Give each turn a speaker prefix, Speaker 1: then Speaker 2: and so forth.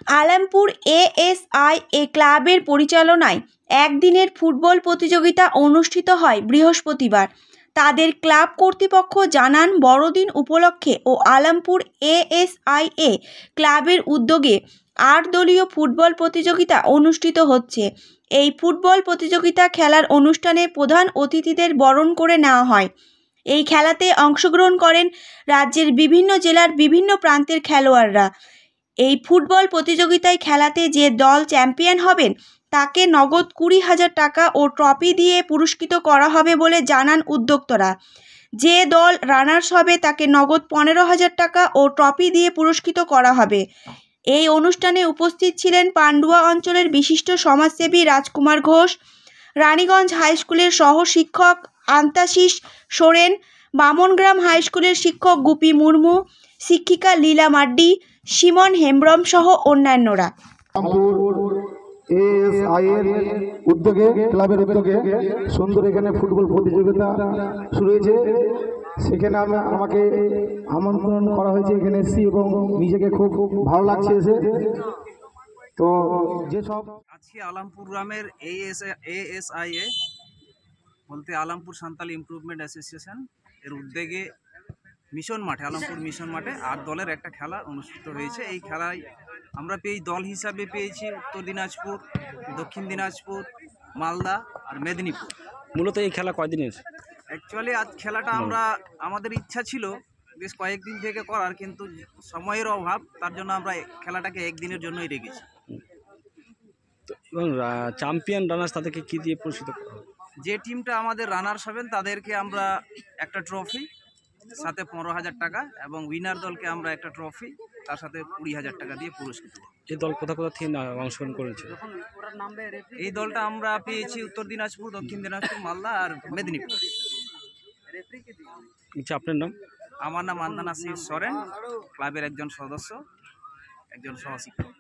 Speaker 1: আলমপুর এএসআইএ ক্লাবের পরিচালনায় একদিনের ফুটবল প্রতিযোগিতা অনুষ্ঠিত হয় বৃহস্পতিবার। তাদের ক্লাব কর্তৃপক্ষ জানান, বড়দিন উপলক্ষে ও আলমপুর এএসআইএ ক্লাবের উদ্যোগে ৮ দলীয় ফুটবল প্রতিযোগিতা অনুষ্ঠিত হচ্ছে। এই ফুটবল প্রতিযোগিতা খেলার অনুষ্ঠানে প্রধান অতিথিদের বরণ করে নেওয়া হয়। এই খেলাতে অংশগ্রহণ করেন রাজ্যের বিভিন্ন জেলার বিভিন্ন প্রান্তের খেলোয়াড়রা। এই ফুটবল প্রতিযোগিতায় খেলাতে যে দল চ্যাম্পিয়ন হবেন তাকে নগদ 20,000 টাকা ও ট্রফি দিয়ে পুরস্কৃত করা হবে বলে জানান উদ্যোক্তারা। যে দল রানার্স হবে তাকে নগদ 15,000 টাকা ও ট্রফি দিয়ে পুরস্কৃত করা হবে। এই অনুষ্ঠানে উপস্থিত ছিলেন পান্ডুয়া অঞ্চলের বিশিষ্ট সমাজসেবী রাজকুমার ঘোষ, রানীগঞ্জ হাইস্কুলের সহ শিক্ষক আন্তাশিস সোরেন, বামনগ্রাম হাইস্কুলের শিক্ষক গুপি মুর্মু, শিক্ষিকা লীলা মাড্ডি, সিমন হেমব্রম সহ অন্যান্যরা।
Speaker 2: এএসআইএর উদ্যোগে, ক্লাবের উদ্যোগে সুন্দর এখানে ফুটবল প্রতিযোগিতা শুরু হয়েছে। সেখানে আমাকে আমন্ত্রণ করা হয়েছে, এখানে এসেছি এবং নিজেকে খুব ভালো লাগছে এসে। তো যেসব
Speaker 3: আজকে আলমপুর গ্রামের এএসআইএ বলতে আলমপুর সান্তাল ইমপ্রুভমেন্ট অ্যাসোসিয়েশন এর উদ্যোগে আলমপুর মিশন মাঠে ৮ দলের একটা খেলা অনুষ্ঠিত হয়েছে। এই খেলায় আমরা দল হিসাবে পেয়েছি উত্তর দিনাজপুর, দক্ষিণ দিনাজপুর, মালদা আর মেদিনীপুর।
Speaker 4: মূলত এই খেলা কয়দিনের?
Speaker 3: অ্যাকচুয়ালি আজ খেলাটা আমাদের ইচ্ছা ছিল বেশ কয়েকদিন থেকে করার, কিন্তু সময়ের অভাব, তার জন্য আমরা খেলাটাকে একদিনের জন্যই রেখেছি।
Speaker 4: এবং চ্যাম্পিয়ন রানার্স তাদেরকে কী দিয়ে পুরস্কৃত করা হবে?
Speaker 3: যে টিমটা আমাদের রানার্স হবেন তাদেরকে আমরা একটা ট্রফি, সাথে 15,000 টাকা, এবং উইনার দলকে আমরা একটা ট্রফি, তার সাথে 20,000 টাকা দিয়ে পুরস্কৃত।
Speaker 4: এই দল কোথা কোথা থেকে অংশগ্রহণ করেছে?
Speaker 3: এই দলটা আমরা পেয়েছি উত্তর দিনাজপুর, দক্ষিণ দিনাজপুর, মালদা আর মেদিনীপুর।
Speaker 4: আপনার নাম?
Speaker 3: আমার নাম আন্দানাসির সোরেন, ক্লাবের একজন সদস্য, একজন সহশিক্ষক।